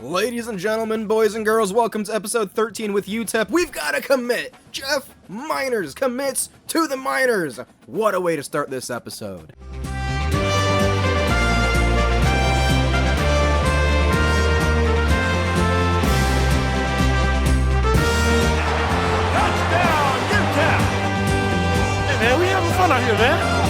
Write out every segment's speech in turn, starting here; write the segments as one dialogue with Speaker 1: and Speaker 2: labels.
Speaker 1: Ladies and gentlemen, boys and girls, welcome to episode 13 with UTEP. We've got to commit! Jeff Miners commits to the Miners! What a way to start this episode.
Speaker 2: Touchdown, UTEP! Hey man, we having fun out here, man.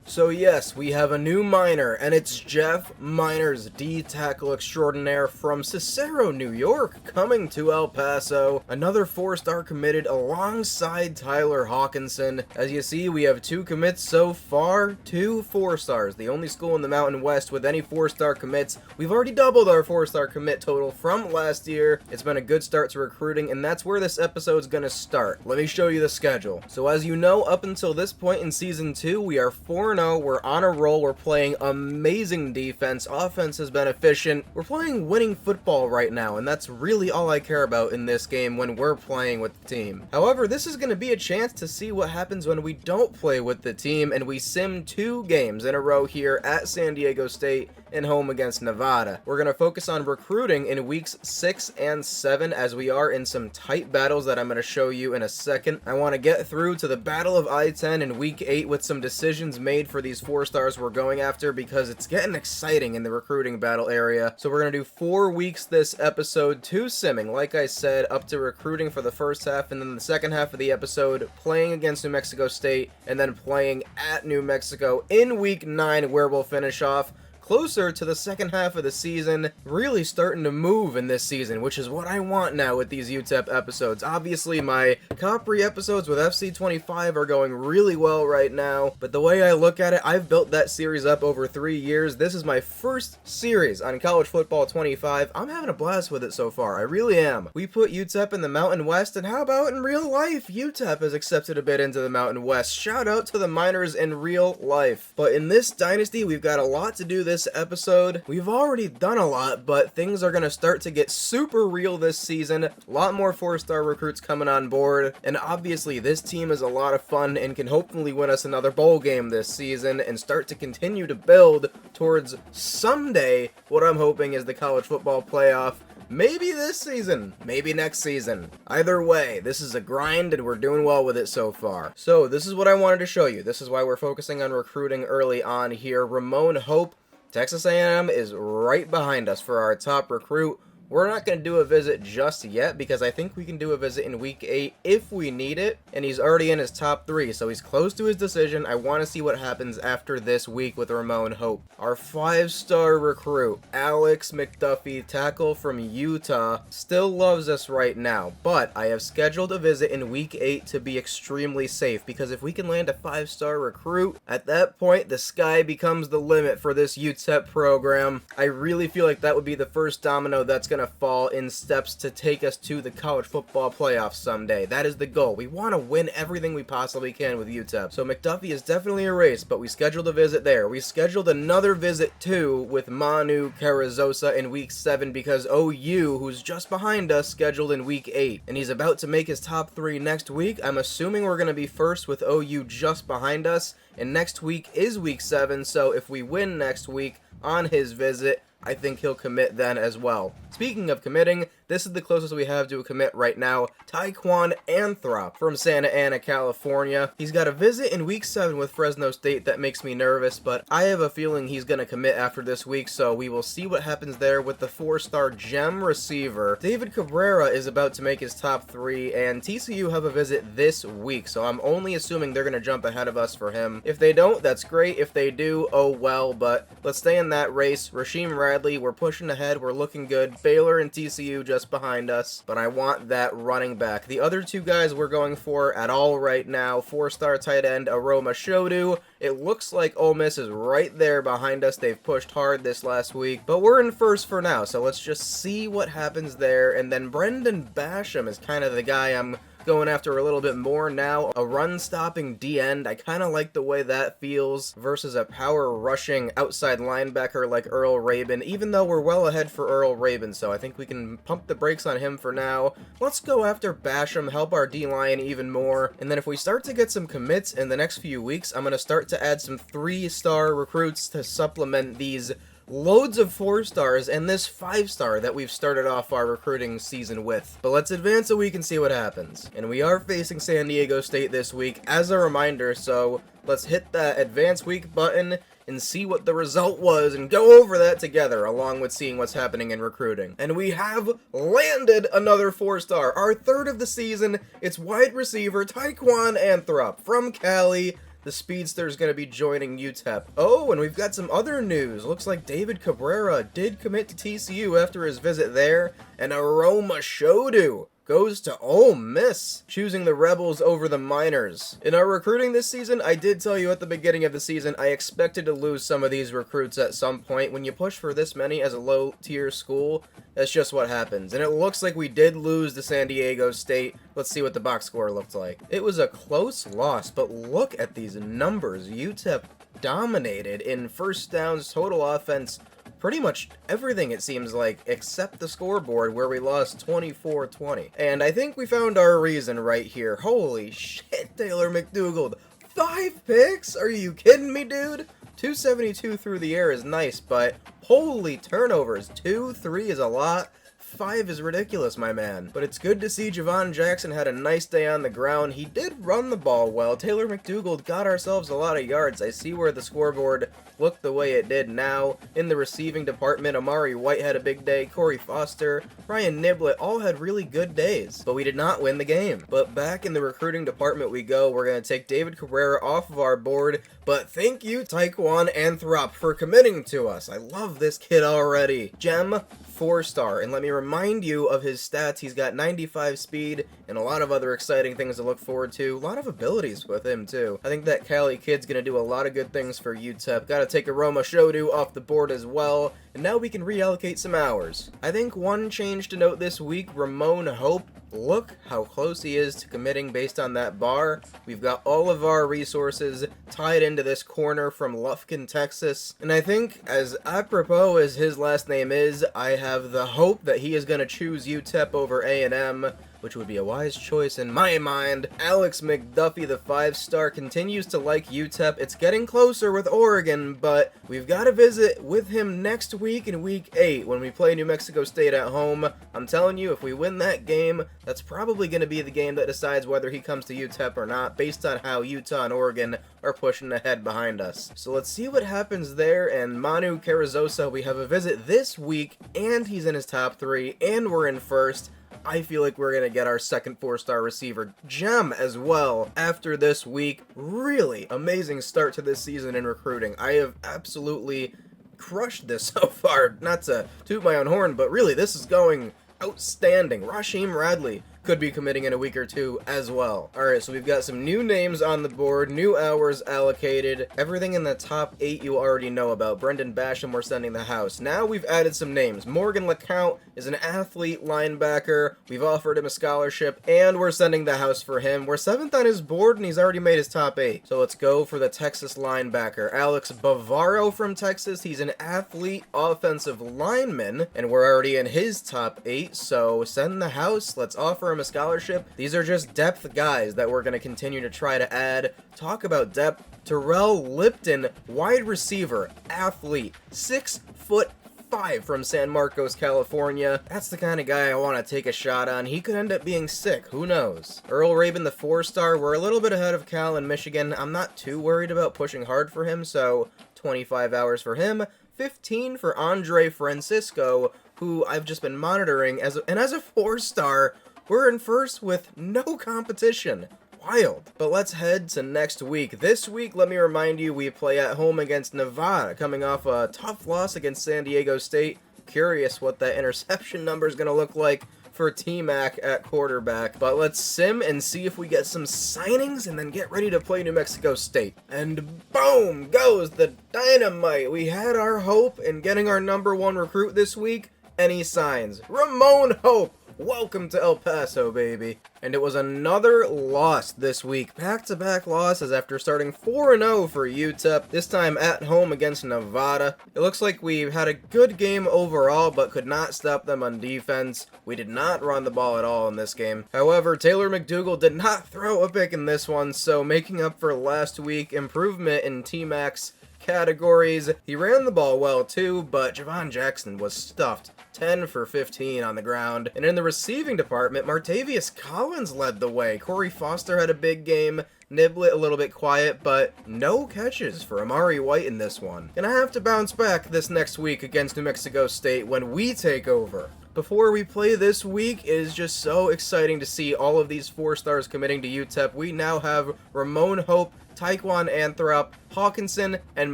Speaker 1: So yes, we have a new Miner, and it's Jeff Miners, D-tackle extraordinaire from Cicero, New York, coming to El Paso. Another 4-star committed alongside Tyler Hawkinson. As you see, we have 2 commits so far, 2 4-stars. The only school in the Mountain West with any 4-star commits. We've already doubled our 4-star commit total from last year. It's been a good start to recruiting, and that's where this episode's gonna start. Let me show you the schedule. So as you know, up until this point in Season 2, we are 4-0. We're on a roll. We're playing amazing defense. Offense has been efficient. We're playing winning football right now, and that's really all I care about in this game when we're playing with the team. However, this is going to be a chance to see what happens when we don't play with the team and we sim 2 games in a row here at San Diego State and home against Nevada. We're going to focus on recruiting in weeks 6 and 7 as we are in some tight battles that I'm going to show you in a second. I want to get through to the Battle of I-10 in week 8 with some decisions made for these 4-stars we're going after because it's getting exciting in the recruiting battle area. So we're going to do 4 weeks this episode, 2 simming, like I said, up to recruiting for the first half, and then the second half of the episode playing against New Mexico State and then playing at New Mexico in week 9 where we'll finish off closer to the second half of the season, really starting to move in this season, which is what I want now with these UTEP episodes. Obviously, my Capri episodes with FC25 are going really well right now, but the way I look at it, I've built that series up over 3 years. This is my first series on College Football 25. I'm having a blast with it so far. I really am. We put UTEP in the Mountain West, and how about in real life? UTEP has accepted a bid into the Mountain West. Shout out to the Miners in real life. But in this dynasty, we've got a lot to do this episode. We've already done a lot, but things are going to start to get super real this season. A lot more 4-star recruits coming on board, and obviously this team is a lot of fun and can hopefully win us another bowl game this season and start to continue to build towards someday what I'm hoping is the college football playoff. Maybe this season, maybe next season. Either way, this is a grind and we're doing well with it so far. So this is what I wanted to show you. This is why we're focusing on recruiting early on here. Ramon Hope, Texas A&M, is right behind us for our top recruit. We're not going to do a visit just yet because I think we can do a visit in week 8 if we need it, and he's already in his top 3, so he's close to his decision. I want to see what happens after this week with Ramon Hope. Our 5-star recruit, Alex McDuffie, tackle from Utah, still loves us right now, but I have scheduled a visit in week 8 to be extremely safe because if we can land a 5-star recruit, at that point the sky becomes the limit for this UTEP program. I really feel like that would be the first domino that's going to fall in steps to take us to the college football playoffs someday. That is the goal. We want to win everything we possibly can with UTEP. So McDuffie is definitely a race, but we scheduled a visit there. We scheduled another visit too with Manu Carrizosa in week 7 because OU, who's just behind us, scheduled in week 8. And he's about to make his top 3 next week. I'm assuming we're going to be first with OU just behind us. And next week is week 7, so if we win next week on his visit, I think he'll commit then as well. Speaking of committing, this is the closest we have to a commit right now. Taekwon Anthrop from Santa Ana, California. He's got a visit in week 7 with Fresno State that makes me nervous, but I have a feeling he's going to commit after this week, so we will see what happens there with the 4-star gem receiver. David Cabrera is about to make his top 3, and TCU have a visit this week, so I'm only assuming they're going to jump ahead of us for him. If they don't, that's great. If they do, oh well, but let's stay in that race. Rasheem Radley, we're pushing ahead. We're looking good. Baylor and TCU just behind us, but I want that running back. The other 2 guys we're going for at all right now, 4-star tight end Aroma Shodu. It looks like Ole Miss is right there behind us. They've pushed hard this last week, but we're in first for now, so let's just see what happens there. And then Brendan Basham is kind of the guy I'm going after a little bit more now. A run-stopping D-end, I kind of like the way that feels versus a power-rushing outside linebacker like Earl Rabin, even though we're well ahead for Earl Rabin, so I think we can pump the brakes on him for now. Let's go after Basham, help our D-line even more, and then if we start to get some commits in the next few weeks, I'm going to start to add some 3-star recruits to supplement these loads of 4-stars and this 5-star that we've started off our recruiting season with. But let's advance a week and see what happens. And we are facing San Diego State this week as a reminder, so let's hit that advance week button and see what the result was and go over that together along with seeing what's happening in recruiting. And we have landed another 4-star, our 3rd of the season. It's wide receiver Taekwon Anthrop from Cali. The speedster is going to be joining UTEP. Oh, and we've got some other news. Looks like David Cabrera did commit to TCU after his visit there, and Aroma Shodu goes to Ole Miss, choosing the Rebels over the Miners. In our recruiting this season, I did tell you at the beginning of the season, I expected to lose some of these recruits at some point. When you push for this many as a low-tier school, that's just what happens. And it looks like we did lose to San Diego State. Let's see what the box score looked like. It was a close loss, but look at these numbers. UTEP dominated in first downs, total offense, pretty much everything it seems like, except the scoreboard where we lost 24-20. And I think we found our reason right here. Holy shit, Taylor McDougald. 5 picks? Are you kidding me, dude? 272 through the air is nice, but holy turnovers. 2-3 is a lot. 5 is ridiculous, my man. But it's good to see Javon Jackson had a nice day on the ground. He did run the ball well. Taylor McDougald got ourselves a lot of yards. I see where the scoreboard looked the way it did now. In the receiving department, Amari White had a big day. Corey Foster, Ryan Niblett all had really good days. But we did not win the game. But back in the recruiting department we go. We're going to take David Cabrera off of our board. But thank you, Taekwon Anthrop, for committing to us. I love this kid already. Gem 4-star, and let me remind you of his stats. He's got 95 speed and a lot of other exciting things to look forward to. A lot of abilities with him too. I think that Cali kid's gonna do a lot of good things for UTEP. Gotta take Aroma Shodu off the board as well, and now we can reallocate some hours. I think one change to note this week, Ramon Hope. Look how close he is to committing based on that bar. We've got all of our resources tied into this corner from Lufkin, Texas. And I think, as apropos as his last name is, I have the hope that he is going to choose UTEP over A&M, which would be a wise choice in my mind. Alex McDuffie, the 5-star, continues to like UTEP. It's getting closer with Oregon, but we've got to visit with him next week in week 8 when we play New Mexico State at home. I'm telling you, if we win that game, that's probably going to be the game that decides whether he comes to UTEP or not, based on how Utah and Oregon are pushing ahead behind us. So let's see what happens there, and Manu Carrizosa, we have a visit this week, and he's in his top 3, and we're in first. I feel like we're going to get our second 4-star receiver, Gem, as well after this week. Really amazing start to this season in recruiting. I have absolutely crushed this so far. Not to toot my own horn, but really, this is going outstanding. Rasheem Radley could be committing in a week or two as well. Alright, so we've got some new names on the board, new hours allocated, everything in the top 8 you already know about. Brendan Basham, we're sending the house. Now we've added some names. Morgan LeCount is an athlete linebacker. We've offered him a scholarship, and we're sending the house for him. We're 7th on his board, and he's already made his top 8. So let's go for the Texas linebacker. Alex Bavaro from Texas. He's an athlete offensive lineman, and we're already in his top 8, so send the house. Let's offer him a scholarship. These are just depth guys that we're going to continue to try to add. Talk about depth. Terrell Lipton, wide receiver, athlete, 6'5" from San Marcos, California. That's the kind of guy I want to take a shot on. He could end up being sick. Who knows? Earl Rabin, the 4-star. We're a little bit ahead of Cal and Michigan. I'm not too worried about pushing hard for him, so 25 hours for him. 15 for Andre Francisco, who I've just been monitoring as a 4-star. We're in first with no competition. Wild. But let's head to next week. This week, let me remind you, we play at home against Nevada, coming off a tough loss against San Diego State. Curious what that interception number is going to look like for T-Mac at quarterback. But let's sim and see if we get some signings and then get ready to play New Mexico State. And boom goes the dynamite. We had our hope in getting our #1 recruit this week, and he signs. Ramon Hope. Welcome to El Paso, baby. And it was another loss this week. Back-to-back losses after starting 4-0 for UTEP, this time at home against Nevada. It looks like we had a good game overall, but could not stop them on defense. We did not run the ball at all in this game. However, Taylor McDougal did not throw a pick in this one, so making up for last week, improvement in T-Max categories. He ran the ball well too, but Javon Jackson was stuffed. 10 for 15 on the ground. And in the receiving department, Martavius Collins led the way. Corey Foster had a big game. Niblett a little bit quiet, but no catches for Amari White in this one. Gonna have to bounce back this next week against New Mexico State when we take over. Before we play this week, it is just so exciting to see all of these 4-stars committing to UTEP. We now have Ramon Hope, Taekwon Anthrop, Hawkinson, and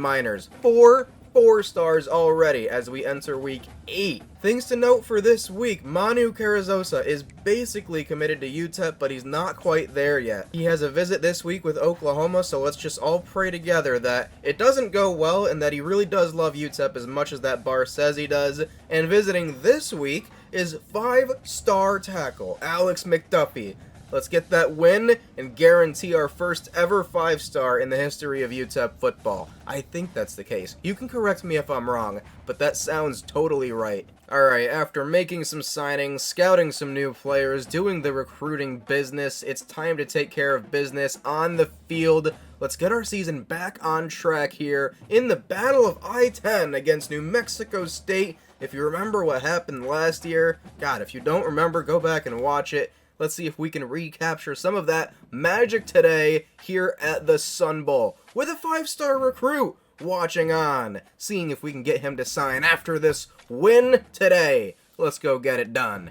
Speaker 1: Miners. 4-stars already as we enter week 8. Things to note for this week, Manu Carrizosa is basically committed to UTEP, but he's not quite there yet. He has a visit this week with Oklahoma, so let's just all pray together that it doesn't go well and that he really does love UTEP as much as that bar says he does. And visiting this week is 5-star tackle Alex McDuffie. Let's get that win and guarantee our first ever 5-star in the history of UTEP football. I think that's the case. You can correct me if I'm wrong, but that sounds totally right. Alright, after making some signings, scouting some new players, doing the recruiting business, it's time to take care of business on the field. Let's get our season back on track here in the Battle of I-10 against New Mexico State. If you remember what happened last year, God, if you don't remember, go back and watch it. Let's see if we can recapture some of that magic today here at the Sun Bowl with a 5-star recruit watching on, seeing if we can get him to sign after this win today. Let's go get it done.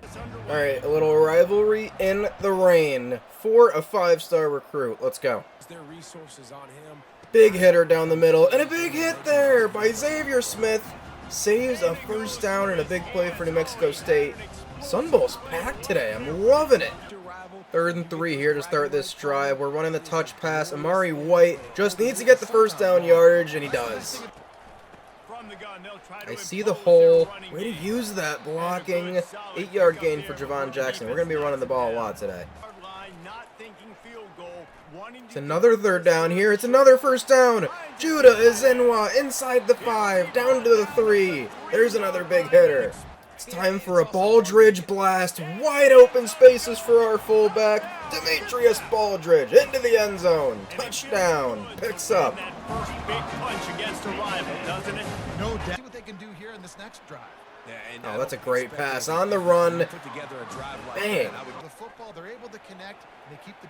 Speaker 1: Alright, a little rivalry in the rain for a 5-star recruit. Let's go. Big hitter down the middle, and a big hit there by Xavier Smith. Saves a first down and a big play for New Mexico State. Sun Bowl's packed today. I'm loving it. 3rd and 3 here to start this drive. We're running the touch pass. Amari White just needs to get the first down yardage, and he does. I see the hole. Way to use that blocking. 8-yard gain for Javon Jackson. We're going to be running the ball a lot today. It's another 3rd down here. It's another first down. Judah Ezenwa inside the 5, down to the 3. There's another big hitter. It's time for a Baldridge blast. Wide open spaces for our fullback, Demetrius Baldridge, into the end zone. Touchdown. Picks up.
Speaker 3: First big punch against a rival, doesn't it?
Speaker 4: No doubt. See what they can do here in this next drive.
Speaker 1: Oh, that's a great pass on the run. Bang.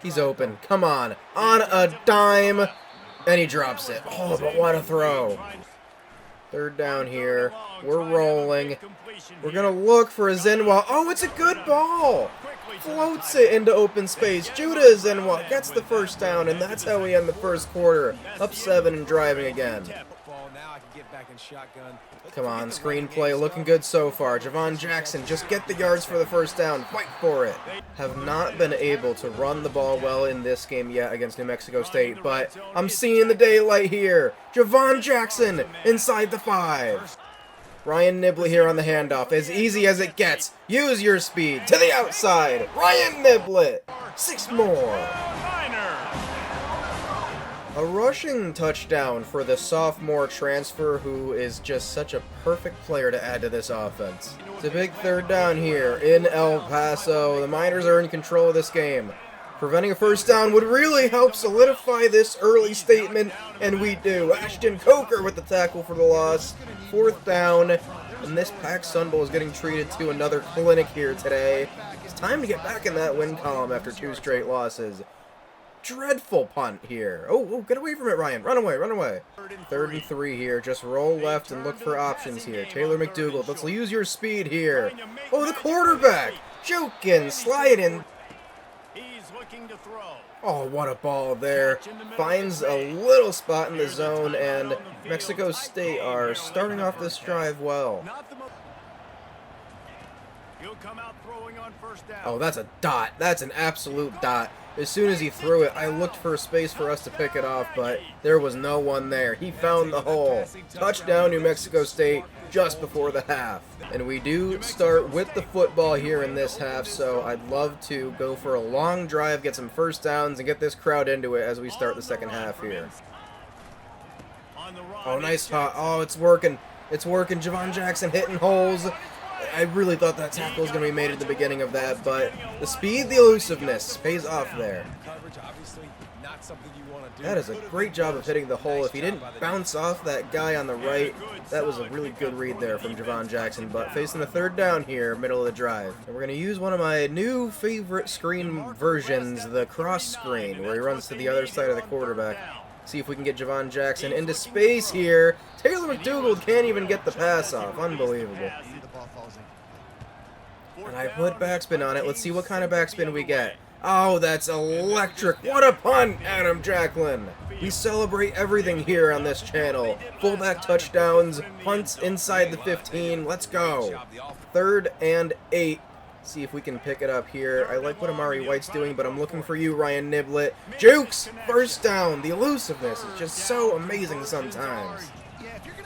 Speaker 1: He's open. Come on. On a dime. And he drops it. Oh, but what a throw. 3rd down here. We're rolling. We're going to look for Ezenwa. Oh, it's a good ball. Floats it into open space. Judah Ezenwa gets the first down, and that's how we end the first quarter. Up 7 and driving again. Come on, screenplay looking good so far. Javon Jackson, just get the yards for the first down. Fight for it. Have not been able to run the ball well in this game yet against New Mexico State, but I'm seeing the daylight here. Javon Jackson inside the 5. Ryan Niblett here on the handoff. As easy as it gets. Use your speed to the outside. Ryan Niblett. 6 more. A rushing touchdown for the sophomore transfer who is just such a perfect player to add to this offense. It's a big 3rd down here in El Paso. The Miners are in control of this game. Preventing a first down would really help solidify this early statement, and we do. Ashton Coker with the tackle for the loss. 4th down, and this packed Sun Bowl is getting treated to another clinic here today. It's time to get back in that win column after 2 straight losses. Dreadful punt here. Oh, get away from it, Ryan. Run away, run away. 3rd and 3 here. Just roll left and look for options here. Taylor McDougal, let's use your speed here. Oh, the quarterback. Joking, sliding. Oh, what a ball there. Finds a little spot in the zone, and Mexico State are starting off this drive well.
Speaker 3: He'll come out throwing on first down.
Speaker 1: Oh, that's a dot. That's an absolute dot. As soon as he threw it, I looked for a space for us to pick it off, but there was no one there. He found the hole. Touchdown, New Mexico State, just before the half. And we do start with the football here in this half, so I'd love to go for a long drive, get some first downs, and get this crowd into it as we start the second half here. Oh, nice hot. Oh, it's working. It's working. Javon Jackson hitting holes. I really thought that tackle was going to be made at the beginning of that, but the speed, the elusiveness pays off there. That is a great job of hitting the hole. If he didn't bounce off that guy on the right, that was a really good read there from Javon Jackson. But facing the third down here, middle of the drive. And we're going to use one of my new favorite screen versions, the cross screen, where he runs to the other side of the quarterback. See if we can get Javon Jackson into space here. Taylor McDougald can't even get the pass off. Unbelievable. And I put backspin on it. Let's see what kind of backspin we get. Oh, that's electric. What a punt, Adam Jacklin. We celebrate everything here on this channel. Fullback touchdowns, punts inside the 15. Let's go. 3rd and 8. See if we can pick it up here. I like what Amari White's doing, but I'm looking for you, Ryan Niblett. Jukes! First down. The elusiveness is just so amazing sometimes.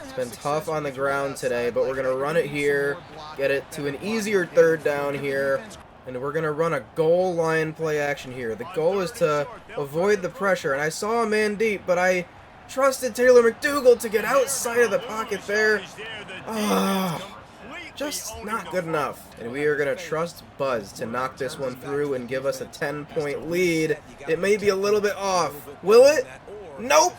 Speaker 1: It's been tough on the ground today, but we're going to run it here, get it to an easier 3rd down here, and we're going to run a goal line play action here. The goal is to avoid the pressure, and I saw a man deep, but I trusted Taylor McDougald to get outside of the pocket there. Just not good enough. And we are going to trust Buzz to knock this one through and give us a 10-point lead. It may be a little bit off. Will it? Nope.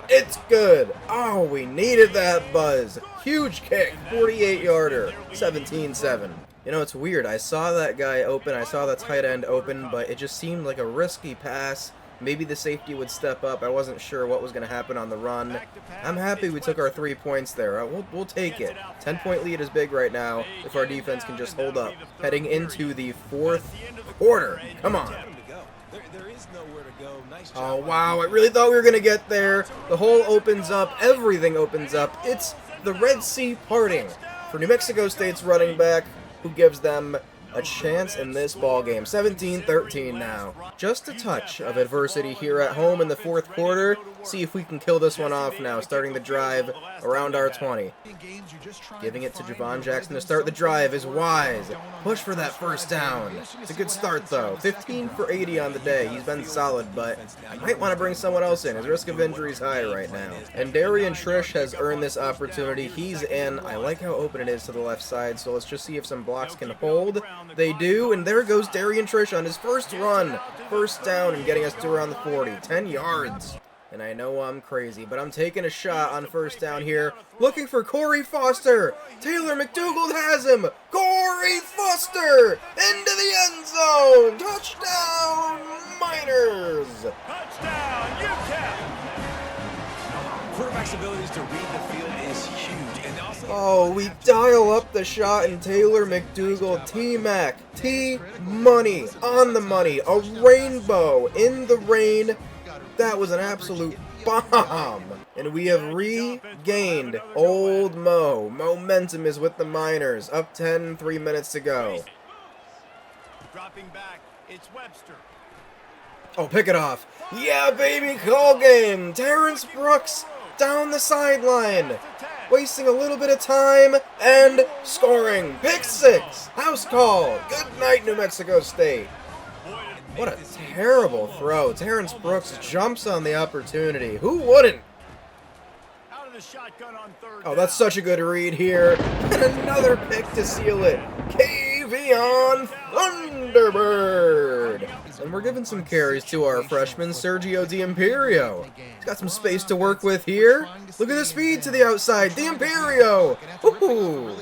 Speaker 1: It's good. Oh, we needed that, Buzz. Huge kick. 48-yarder. 17-7. You know, it's weird. I saw that guy open. I saw the tight end open, but it just seemed like a risky pass. Maybe the safety would step up. I wasn't sure what was going to happen on the run. I'm happy we took our 3 points there. We'll take it. 10-point lead is big right now if our defense can just hold up. Heading into the 4th quarter. Come on. Oh, wow. I really thought we were going to get there. The hole opens up. Everything opens up. It's the Red Sea parting for New Mexico State's running back, who gives them a chance in this ball game. 17-13 now. Just a touch of adversity here at home in the 4th quarter. See if we can kill this one off now, starting the drive around our 20. Giving it to Javon Jackson to start the drive is wise. Push for that first down. It's a good start, though. 15 for 80 on the day. He's been solid, but I might want to bring someone else in. His risk of injury is high right now. And Darian Trish has earned this opportunity. He's in. I like how open it is to the left side, so let's just see if some blocks can hold. They do, and there goes Darian Trish on his first run. First down and getting us to around the 40. 10 yards. And I know I'm crazy, but I'm taking a shot on first down here. Looking for Corey Foster. Taylor McDougald has him. Corey Foster into the end zone. Touchdown, Miners.
Speaker 3: Touchdown, UTEP.
Speaker 5: Quarterback's abilities to read the field is huge. And also,
Speaker 1: oh, we dial up the shot, and Taylor McDougald, T-Mac, T-Money, on the money. A rainbow in the rain. That was an absolute bomb. And we have regained Old Mo. Momentum is with the Miners. Up 10, 3 minutes to go.
Speaker 3: Dropping back, it's Webster.
Speaker 1: Oh, pick it off. Yeah, baby, call game. Terrence Brooks down the sideline. Wasting a little bit of time and scoring. Pick 6. House call. Good night, New Mexico State. What a terrible throw. Terrence Brooks jumps on the opportunity. Who wouldn't?
Speaker 3: Out of the shotgun on 3rd
Speaker 1: Oh, that's such a good read here. And another pick to seal it. Kavion Thunderbird. And we're giving some carries to our freshman, Sergio D'Imperio. He's got some space to work with here. Look at the speed to the outside. D'Imperio. Woo-hoo.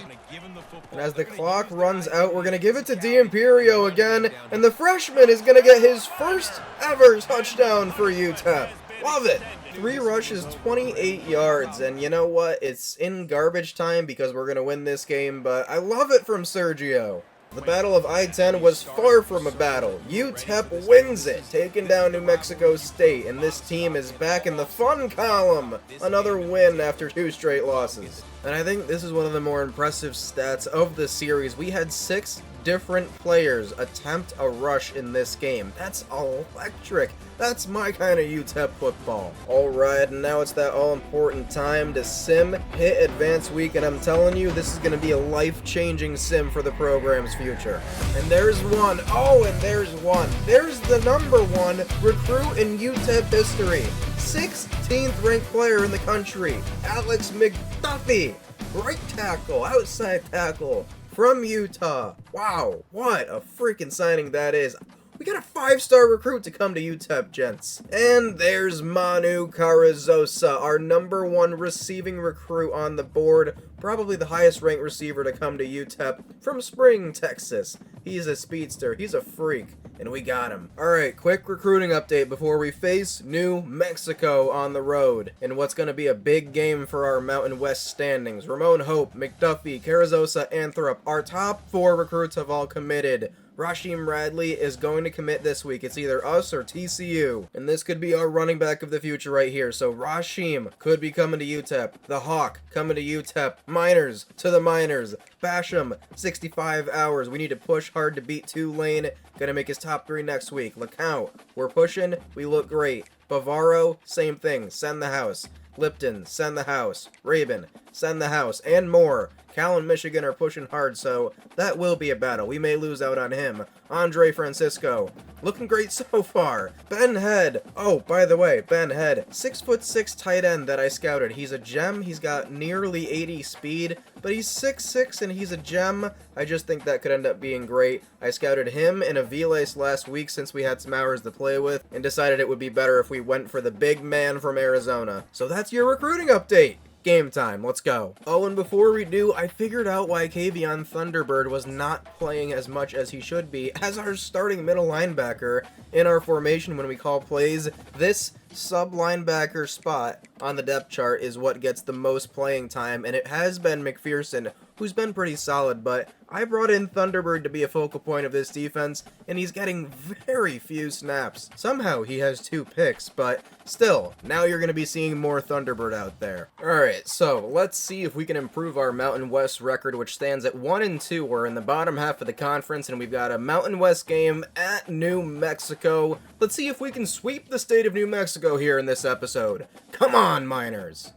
Speaker 1: And as the clock runs out, we're going to give it to D'Imperio again. And the freshman is going to get his first ever touchdown for UTEP. Love it. 3 rushes, 28 yards. And you know what? It's in garbage time because we're going to win this game. But I love it from Sergio. The Battle of I-10 was far from a battle. UTEP wins it, taking down New Mexico State, and this team is back in the fun column. Another win after 2 straight losses. And I think this is one of the more impressive stats of the series. We had 6 different players attempt a rush in this game. That's electric. That's my kind of UTEP football. Alright, and now it's that all-important time to sim hit Advanced Week, and I'm telling you, this is going to be a life-changing sim for the program's future. And there's one. Oh, and there's one. There's the #1 recruit in UTEP history. 16th ranked player in the country, Alex McDuffie. Right tackle, outside tackle, from Utah. Wow, what a freaking signing that is. We got a 5-star recruit to come to UTEP, gents. And there's Manu Carrizosa, our #1 receiving recruit on the board. Probably the highest ranked receiver to come to UTEP from Spring, Texas. He's a speedster, he's a freak, and we got him. Alright, quick recruiting update before we face New Mexico on the road, in what's going to be a big game for our Mountain West standings. Ramon Hope, McDuffie, Carrizosa, Anthrop, our top 4 recruits have all committed. Rasheem Radley is going to commit this week. It's either us or TCU. And this could be our running back of the future right here. So Rasheem could be coming to UTEP. The Hawk coming to UTEP. Miners to the Miners. Basham, 65 hours. We need to push hard to beat Tulane. Gonna make his top 3 next week. LeCount, we're pushing. We look great. Bavaro, same thing. Send the house. Lipton, send the house. Rabin, send the house. And more. Cal and Michigan are pushing hard, so that will be a battle. We may lose out on him. Andre Francisco, looking great so far. Ben Head, oh, by the way, Ben Head, 6'6" tight end that I scouted. He's a gem. He's got nearly 80 speed, but he's 6'6" and he's a gem. I just think that could end up being great. I scouted him in a V-Lace last week since we had some hours to play with, and decided it would be better if we went for the big man from Arizona. So that's your recruiting update. Game time, let's go. Oh, and before we do, I figured out why Kavion Thunderbird was not playing as much as he should be as our starting middle linebacker in our formation when we call plays. This sub-linebacker spot on the depth chart is what gets the most playing time, and it has been McPherson, who's been pretty solid, but I brought in Thunderbird to be a focal point of this defense, and he's getting very few snaps. Somehow he has 2 picks, but still, now you're going to be seeing more Thunderbird out there. Alright, so let's see if we can improve our Mountain West record, which stands at 1-2. We're in the bottom half of the conference, and we've got a Mountain West game at New Mexico. Let's see if we can sweep the state of New Mexico here in this episode. Come on, Miners!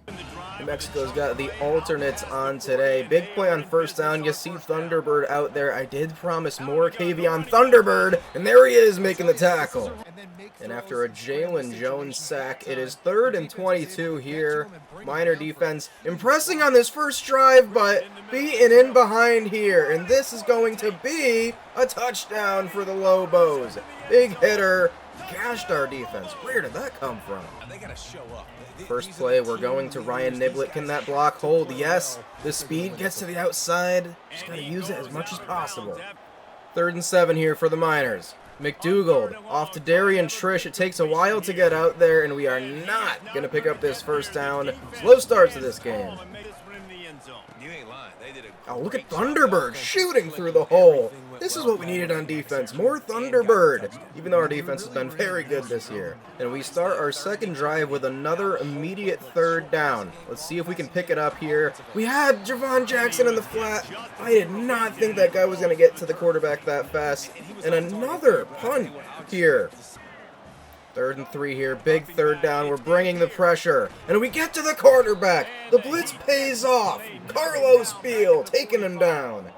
Speaker 1: New Mexico's got the alternates on today. Big play on first down. You see Thunderbird out there. I did promise more Kavion Thunderbird, and there he is making the tackle. And after a Jalen Jones sack, it is 3rd and 22 here. Miner defense impressing on this first drive, but beaten in behind here. And this is going to be a touchdown for the Lobos. Big hitter. Gashed our defense. Where did that come from?
Speaker 5: They gotta show up.
Speaker 1: First play, we're going to Ryan Niblett. Can that block hold? Yes. The speed gets to the outside. Just gotta use it as much as possible. 3rd and 7 here for the Miners. McDougald off to Darian Trish. It takes a while to get out there, and we are not going to pick up this first down. Slow start to this game. Oh, look at Thunderbird shooting through the hole. This is what we needed on defense. More Thunderbird, even though our defense has been very good this year. And we start our second drive with another immediate 3rd down. Let's see if we can pick it up here. We had Javon Jackson in the flat. I did not think that guy was going to get to the quarterback that fast. And another punt here. 3rd and 3 here, big 3rd down. We're bringing the pressure, and we get to the quarterback. The blitz pays off. Carlos Beal taking him down.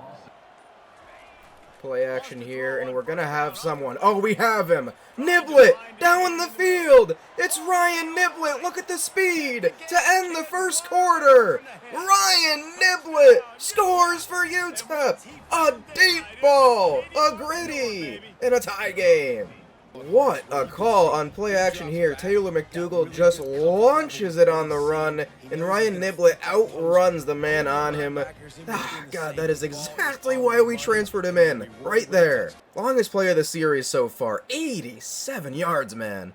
Speaker 1: Play action here, and we're gonna have someone. Oh, we have him. Niblett down the field. It's Ryan Niblett. Look at the speed to end the first quarter. Ryan Niblett scores for UTEP. A deep ball, a gritty, in a tie game. What a call on play action here. Taylor McDougald just launches it on the run, and Ryan Niblett outruns the man on him. Ah, God, that is exactly why we transferred him in. Right there. Longest play of the series so far. 87 yards, man.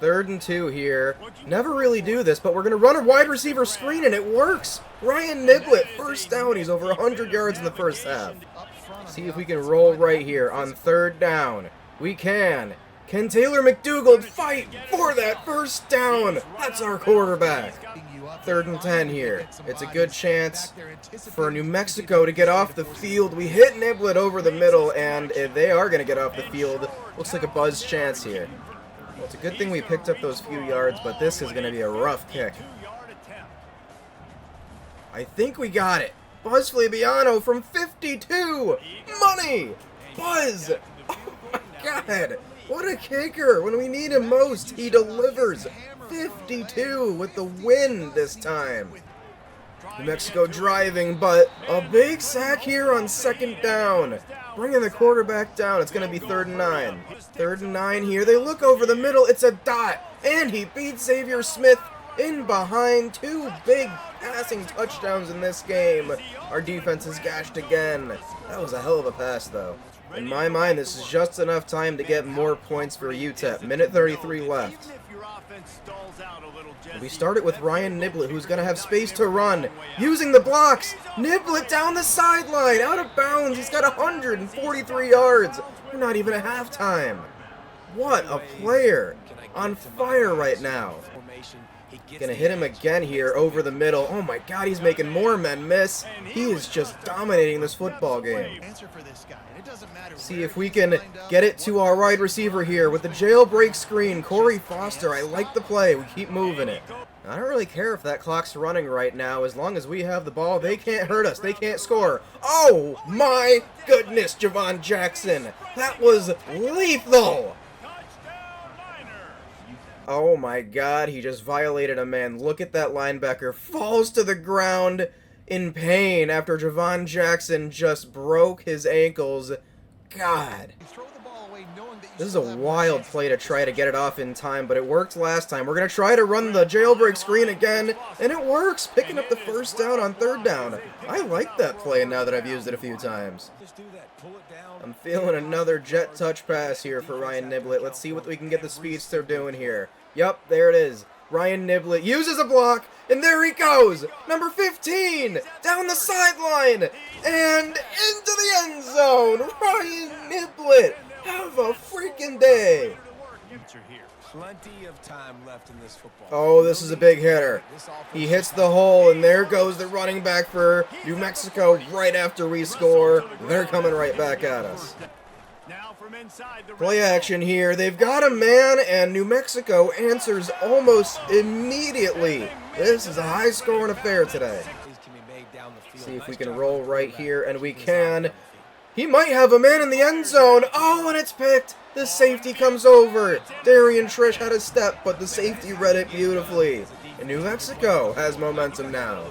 Speaker 1: 3rd and 2 here. Never really do this, but we're going to run a wide receiver screen, and it works. Ryan Niblett, first down. He's over 100 yards in the first half. See if we can roll right here on 3rd down. We can. Can Taylor McDougald fight for that first down? That's our quarterback. 3rd and 10 here. It's a good chance for New Mexico to get off the field. We hit Niblet over the middle, and they are going to get off the field. Looks like a buzz chance here. Well, it's a good thing we picked up those few yards, but this is going to be a rough kick. I think we got it. Buzz Fabiano from 52. Money! Buzz! Oh my God! What a kicker! When we need him most, he delivers. 52 with the win this time. New Mexico driving, but a big sack here on 2nd down. Bringing the quarterback down. It's going to be 3rd and 9. 3rd and 9 here. They look over the middle. It's a dot. And he beats Xavier Smith in behind. 2 big passing touchdowns in this game. Our defense is gashed again. That was a hell of a pass, though. In my mind, this is just enough time to get more points for UTEP. Minute 33 left. We start it with Ryan Niblet, who's going to have space to run. Using the blocks. Niblet down the sideline. Out of bounds. He's got 143 yards. We're not even at halftime. What a player. On fire right now. Gonna hit him again here over the middle. Oh my God, he's making more men miss. He is just dominating this football game. See if we can get it to our wide receiver here with the jailbreak screen. Corey Foster, I like the play. We keep moving it. I don't really care if that clock's running right now. As long as we have the ball, they can't hurt us. They can't score. Oh my goodness, Javon Jackson. That was lethal. Oh my God, he just violated a man. Look at that linebacker. Falls to the ground in pain after Javon Jackson just broke his ankles. God. This is a wild play to try to get it off in time, but it worked last time. We're going to try to run the jailbreak screen again, and it works. Picking up the 1st down on 3rd down. I like that play now that I've used it a few times. I'm feeling another jet touch pass here for Ryan Niblet. Let's see what we can get the speedster doing here. Yup, there it is. Ryan Niblet uses a block, and there he goes. Number 15, down the sideline, and into the end zone. Ryan Niblet, have a freaking day.
Speaker 5: Plenty of time left in this football.
Speaker 1: Oh, this is a big hitter. He hits the hole, and there goes the running back for New Mexico right after we score. They're coming right back at us. Play action here. They've got a man, and New Mexico answers almost immediately. This is a high-scoring affair today. See if we can roll right here, and we can. He might have a man in the end zone. Oh, and it's picked. The safety comes over. Darian Trish had a step, but the safety read it beautifully. And New Mexico has momentum now.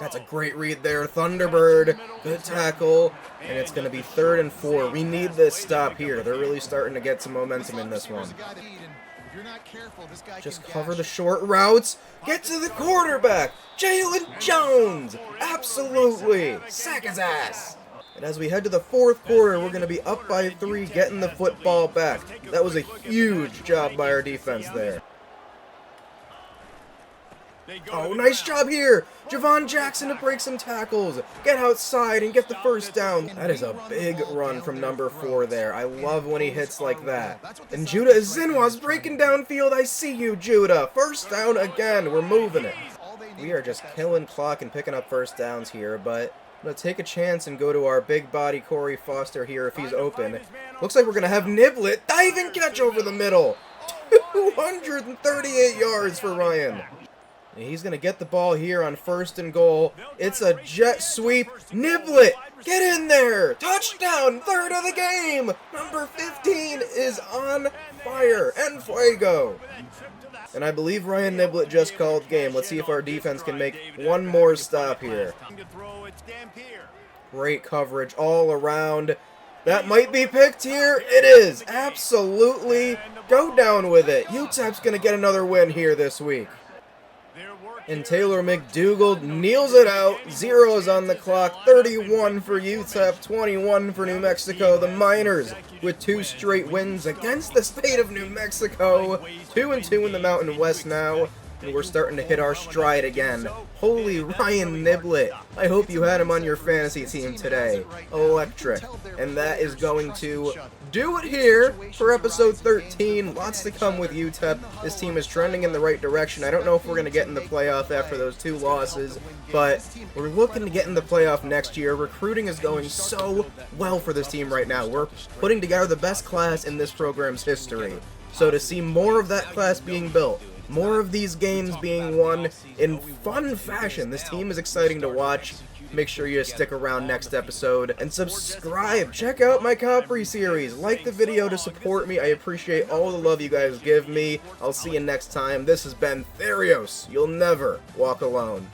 Speaker 1: That's a great read there. Thunderbird. Good tackle. And it's going to be 3rd and 4. We need this stop here. They're really starting to get some momentum in this one. Just cover the short routes. Get to the quarterback. Jalen Jones. Absolutely. Sack his ass. And as we head to the 4th quarter, we're going to be up by 3, getting the football back. That was a huge job by our defense there. Oh, nice job here. Javon Jackson to break some tackles. Get outside and get the 1st down. That is a big run from number 4 there. I love when he hits like that. And Judah Zinwa's breaking downfield. I see you, Judah. 1st down again. We're moving it. We are just killing clock and picking up 1st downs here, but I'm going to take a chance and go to our big body Corey Foster here if he's open. Looks like we're going to have Niblet diving catch over the middle. 238 yards for Ryan. And he's going to get the ball here on 1st and goal. It's a jet sweep. Niblet, get in there. Touchdown, 3rd of the game. Number 15 is on fire. En fuego. And I believe Ryan Niblet just called game. Let's see if our defense can make one more stop here. Great coverage all around. That might be picked here. It is. Absolutely. Go down with it. UTEP's going to get another win here this week. And Taylor McDougald kneels it out. 0 is on the clock. 31 for UTEP, 21 for New Mexico. The Miners with 2 straight wins against the state of New Mexico. 2-2 in the Mountain West now. and we're starting to hit our stride again. Holy Ryan Niblett. I hope you had him on your fantasy team today. Electric. And that is going to do it here for episode 13. Lots to come with UTEP. This team is trending in the right direction. I don't know if we're going to get in the playoff after those 2 losses, but we're looking to get in the playoff next year. Recruiting is going so well for this team right now. We're putting together the best class in this program's history. So to see more of that class being built, more of these games being won in fun fashion, this team is exciting to watch. Make sure you stick around next episode and subscribe. Check out my Capri series. Like the video to support me. I appreciate all the love you guys give me. I'll see you next time. This has been Therios. You'll never walk alone.